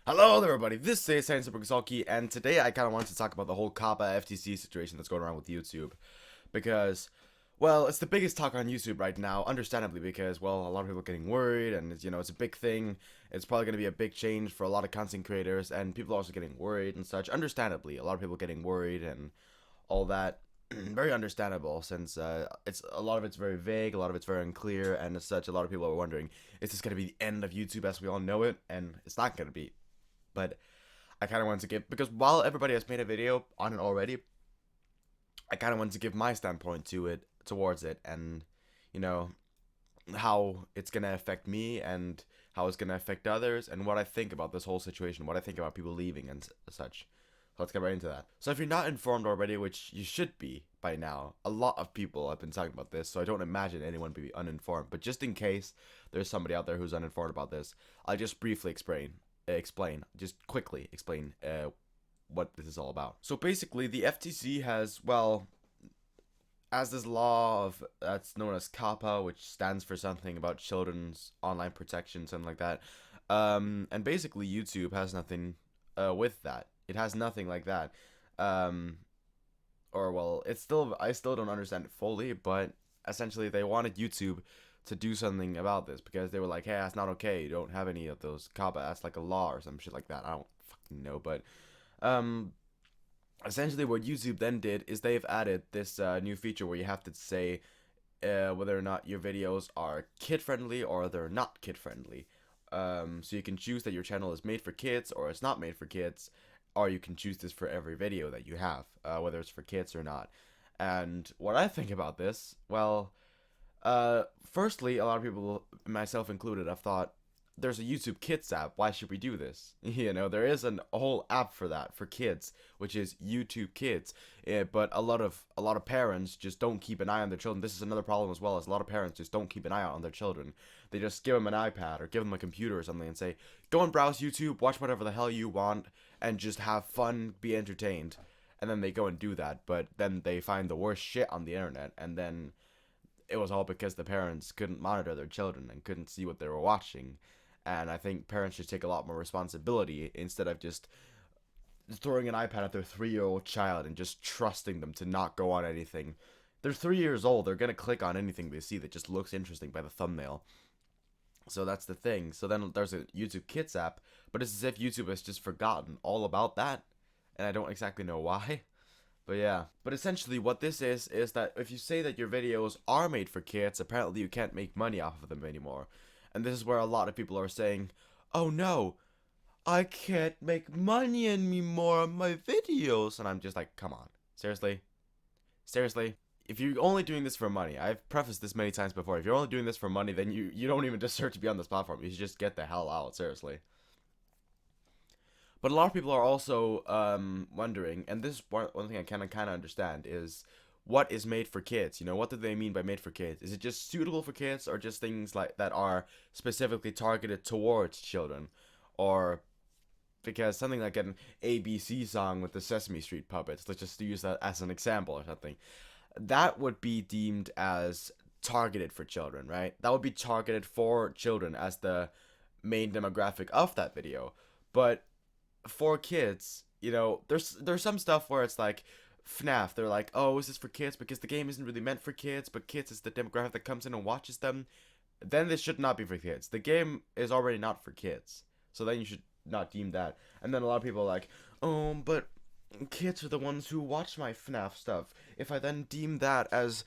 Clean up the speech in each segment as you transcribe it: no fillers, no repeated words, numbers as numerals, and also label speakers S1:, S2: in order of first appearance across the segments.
S1: Hello there, everybody. This is Sawlky, and today I kind of wanted to talk about the whole Coppa FTC situation that's going around with YouTube, because, well, it's the biggest talk on YouTube right now, understandably, because, well, a lot of people are getting worried, and it's a big thing. It's probably going to be a big change for a lot of content creators, and people are also getting worried and such. Understandably, a lot of people getting worried and all that. Very understandable, since it's a lot of it's very vague, a lot of it's very unclear, and as such, a lot of people are wondering, is this going to be the end of YouTube as we all know it? And it's not going to be. But I kind of wanted to give, because while everybody has made a video on it already, I kind of wanted to give my standpoint towards it, and you know how it's gonna affect me, and how it's gonna affect others, and what I think about this whole situation, what I think about people leaving and such. So let's get right into that. So if you're not informed already, which you should be by now, a lot of people have been talking about this, so I don't imagine anyone would be uninformed. But just in case there's somebody out there who's uninformed about this, I'll just briefly just quickly explain what this is all about. So basically, the FTC has, well, as this law of that's known as Coppa, which stands for something about children's online protection, something like that. And basically, YouTube has nothing with that. It has nothing like that. Or well, I still don't understand it fully, but essentially they wanted YouTube to do something about this, because they were like, hey, that's not okay, you don't have any of those Coppa, that's like a law or some shit like that. I don't fucking know, but essentially what YouTube then did is they've added this new feature where you have to say whether or not your videos are kid friendly or they're not kid friendly. So you can choose that your channel is made for kids or it's not made for kids, or you can choose this for every video that you have, whether it's for kids or not. And what I think about this, well, firstly, a lot of people, myself included, have thought, there's a YouTube Kids app, why should we do this? There is a whole app for that, for kids, which is YouTube Kids. But a lot of parents just don't keep an eye on their children. This is another problem as well, as a lot of parents just don't keep an eye out on their children. They just give them an iPad or give them a computer or something and say, go and browse YouTube, watch whatever the hell you want, and just have fun, be entertained. And then they go and do that, but then they find the worst shit on the internet, and then it was all because the parents couldn't monitor their children and couldn't see what they were watching. And I think parents should take a lot more responsibility, instead of just throwing an iPad at their 3-year-old child and just trusting them to not go on anything. They're 3 years old, they're gonna click on anything they see that just looks interesting by the thumbnail. So that's the thing. So then there's a YouTube Kids app, but it's as if YouTube has just forgotten all about that, and I don't exactly know why. But yeah. But essentially what this is that if you say that your videos are made for kids, apparently you can't make money off of them anymore. And this is where a lot of people are saying, oh no, I can't make money anymore on my videos. And I'm just like, come on. Seriously? Seriously? If you're only doing this for money, I've prefaced this many times before, if you're only doing this for money, then you don't even deserve to be on this platform. You should just get the hell out, seriously. But a lot of people are also wondering, and this is one thing I kind of understand, is what is made for kids? What do they mean by made for kids? Is it just suitable for kids, or just things like that are specifically targeted towards children? Or because something like an ABC song with the Sesame Street puppets, let's just use that as an example or something, that would be deemed as targeted for children, right? That would be targeted for children as the main demographic of that video. But for kids, there's some stuff where it's like FNAF, they're like, oh, is this for kids? Because the game isn't really meant for kids, but kids is the demographic that comes in and watches them. Then this should not be for kids. The game is already not for kids, so then you should not deem that. And then a lot of people are like, oh, but kids are the ones who watch my FNAF stuff. If I then deem that as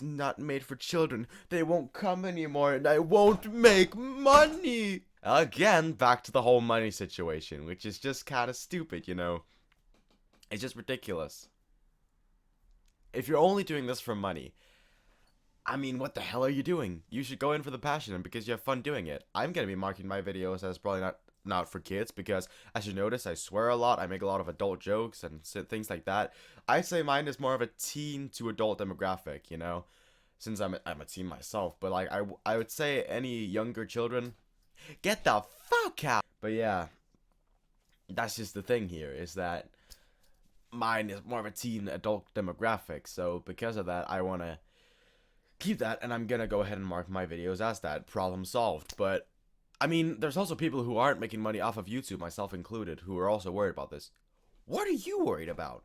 S1: not made for children, they won't come anymore, and I won't make money. Again, back to the whole money situation, which is just kind of stupid, It's just ridiculous. If you're only doing this for money, I mean, what the hell are you doing? You should go in for the passion and because you have fun doing it. I'm going to be marking my videos as probably not for kids, because as you notice, I swear a lot, I make a lot of adult jokes and things like that. I say mine is more of a teen to adult demographic, since I'm a teen myself, but like I would say any younger children, get the fuck out. But yeah, that's just the thing here, is that mine is more of a teen adult demographic. So because of that, I want to keep that, and I'm gonna go ahead and mark my videos as that. Problem solved. But I mean, there's also people who aren't making money off of YouTube, myself included, who are also worried about this. What are you worried about?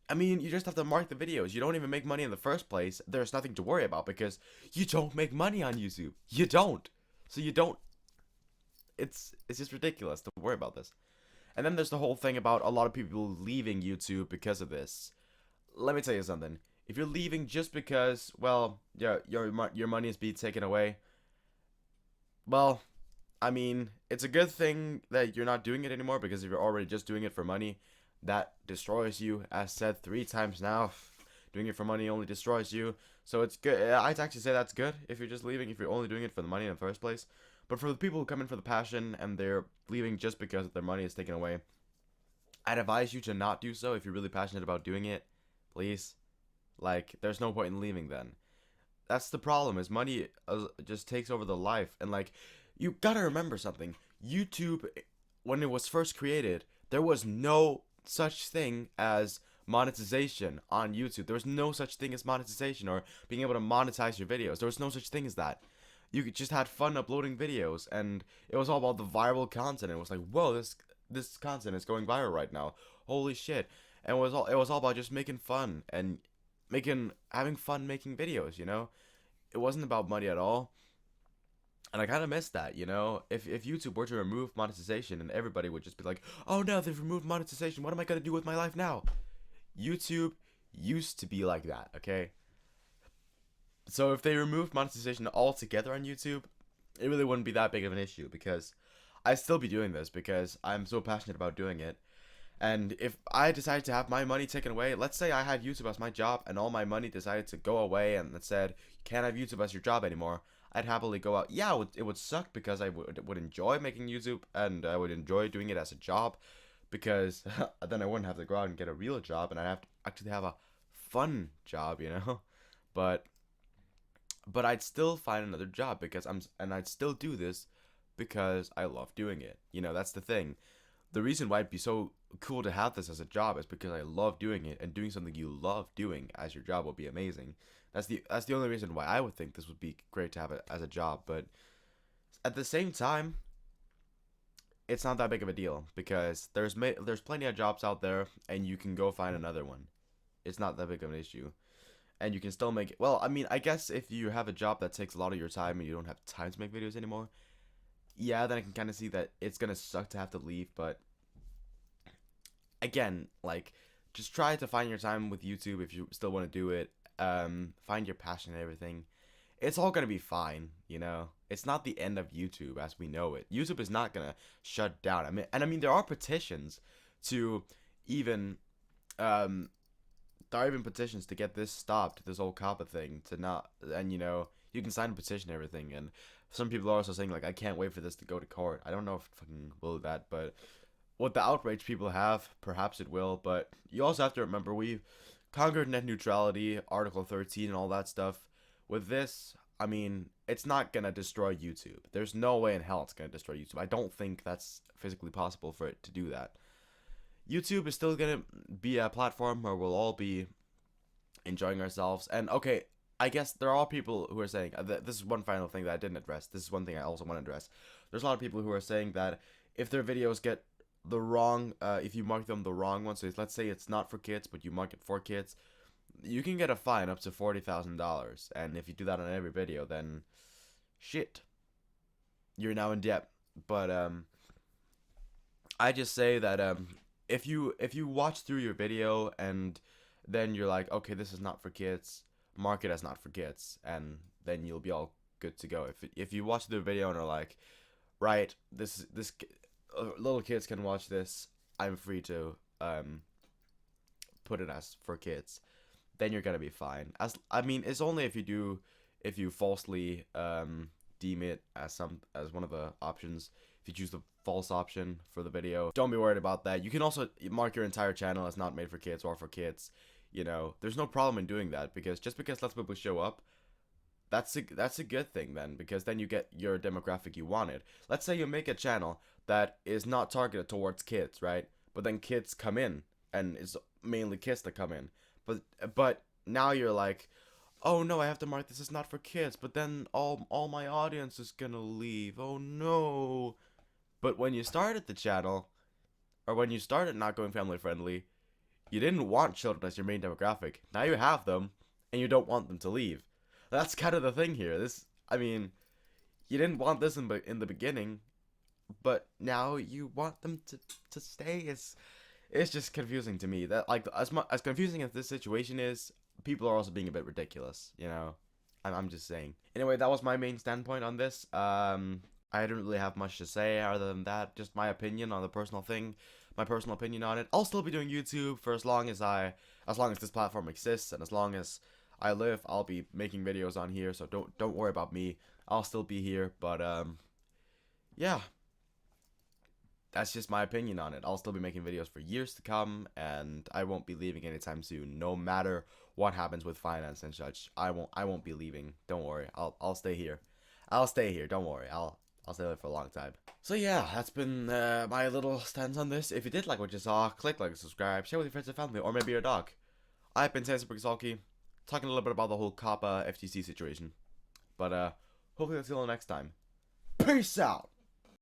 S1: I mean, you just have to mark the videos. You don't even make money in the first place. There's nothing to worry about because you don't make money on YouTube. You don't. So you don't. It's just ridiculous to worry about this. And then there's the whole thing about a lot of people leaving YouTube because of this. Let me tell you something. If you're leaving just because, well, your money is being taken away, well, I mean, it's a good thing that you're not doing it anymore, because if you're already just doing it for money, that destroys you. As said 3 times now, doing it for money only destroys you. So it's good. I'd actually say that's good if you're just leaving, if you're only doing it for the money in the first place. But for the people who come in for the passion and they're leaving just because their money is taken away, I'd advise you to not do so if you're really passionate about doing it. Please. Like, there's no point in leaving then. That's the problem, is money just takes over the life. And, like, you gotta remember something. YouTube, when it was first created, there was no such thing as monetization on YouTube. There was no such thing as monetization or being able to monetize your videos. There was no such thing as that. You just had fun uploading videos, and it was all about the viral content. It was like, whoa, this content is going viral right now. Holy shit. And it was all about just making fun and having fun making videos, you know? It wasn't about money at all. And I kind of miss that, you know? If YouTube were to remove monetization, and everybody would just be like, oh no, they've removed monetization, what am I going to do with my life now? YouTube used to be like that, okay? So if they removed monetization altogether on YouTube, it really wouldn't be that big of an issue, because I'd still be doing this because I'm so passionate about doing it. And if I decided to have my money taken away, let's say I had YouTube as my job and all my money decided to go away and it said, you can't have YouTube as your job anymore, I'd happily go out. Yeah, it would suck, because I would enjoy making YouTube and I would enjoy doing it as a job, because then I wouldn't have to go out and get a real job and I'd have to actually have a fun job, you know? But I'd still find another job and I'd still do this because I love doing it. You know, that's the thing. The reason why it'd be so cool to have this as a job is because I love doing it, and doing something you love doing as your job will be amazing. That's the only reason why I would think this would be great to have it as a job. But at the same time, it's not that big of a deal, because there's plenty of jobs out there and you can go find another one. It's not that big of an issue. And you can still make it. Well, I mean, I guess if you have a job that takes a lot of your time and you don't have time to make videos anymore, yeah, then I can kind of see that it's gonna suck to have to leave. But again, like, just try to find your time with YouTube if you still want to do it. Find your passion and everything. It's all gonna be fine, you know. It's not the end of YouTube as we know it. YouTube is not gonna shut down. I mean, there are petitions to even there are even petitions to get this stopped, this whole Coppa thing, to not, and you know, you can sign a petition and everything, and some people are also saying, like, I can't wait for this to go to court. I don't know if it fucking will that, but what the outrage people have, perhaps it will, but you also have to remember, we've conquered net neutrality, Article 13, and all that stuff. With this, I mean, it's not gonna destroy YouTube. There's no way in hell it's gonna destroy YouTube. I don't think that's physically possible for it to do that. YouTube is still gonna be a platform where we'll all be enjoying ourselves. And okay, I guess there are people who are saying this is one final thing that I didn't address. This is one thing I also want to address. There's a lot of people who are saying that if their videos get the wrong, if you mark them the wrong one, so let's say it's not for kids, but you mark it for kids, you can get a fine up to $40,000. And if you do that on every video, then shit, you're now in debt. But I just say that if you watch through your video and then you're like, okay, this is not for kids, mark it as not for kids, and then you'll be all good to go. If you watch the video and are like, right, this little kids can watch this, I'm free to put it as for kids, then you're gonna be fine. I mean, it's only if you falsely deem it as one of the options. If you choose the false option for the video, don't be worried about that. You can also mark your entire channel as not made for kids or for kids. You know, there's no problem in doing that, because just because less people show up, that's a good thing then, because then you get your demographic you wanted. Let's say you make a channel that is not targeted towards kids, right? But then kids come in, and it's mainly kids that come in. But now you're like, oh no, I have to mark this as not for kids, but then all my audience is gonna leave. Oh no. But when you started the channel, or when you started not going family friendly, you didn't want children as your main demographic. Now you have them, and you don't want them to leave. That's kind of the thing here. I mean, you didn't want this in the beginning, but now you want them to stay. It's just confusing to me. That, like, as confusing as this situation is, people are also being a bit ridiculous. You know, I'm just saying. Anyway, that was my main standpoint on this. I didn't really have much to say other than that. Just my opinion on the personal thing, my personal opinion on it. I'll still be doing YouTube for as long as this platform exists, and as long as I live, I'll be making videos on here. So don't worry about me. I'll still be here. But yeah, that's just my opinion on it. I'll still be making videos for years to come, and I won't be leaving anytime soon. No matter what happens with finance and such, I won't be leaving. Don't worry. I'll stay here. I'll stay here. Don't worry. I'll stay there for a long time. So yeah, that's been my little stance on this. If you did like what you saw, click like and subscribe, share with your friends and family, or maybe your dog. I've been Sawlky, talking a little bit about the whole Coppa FTC situation. But hopefully I'll see you all next time. Peace out!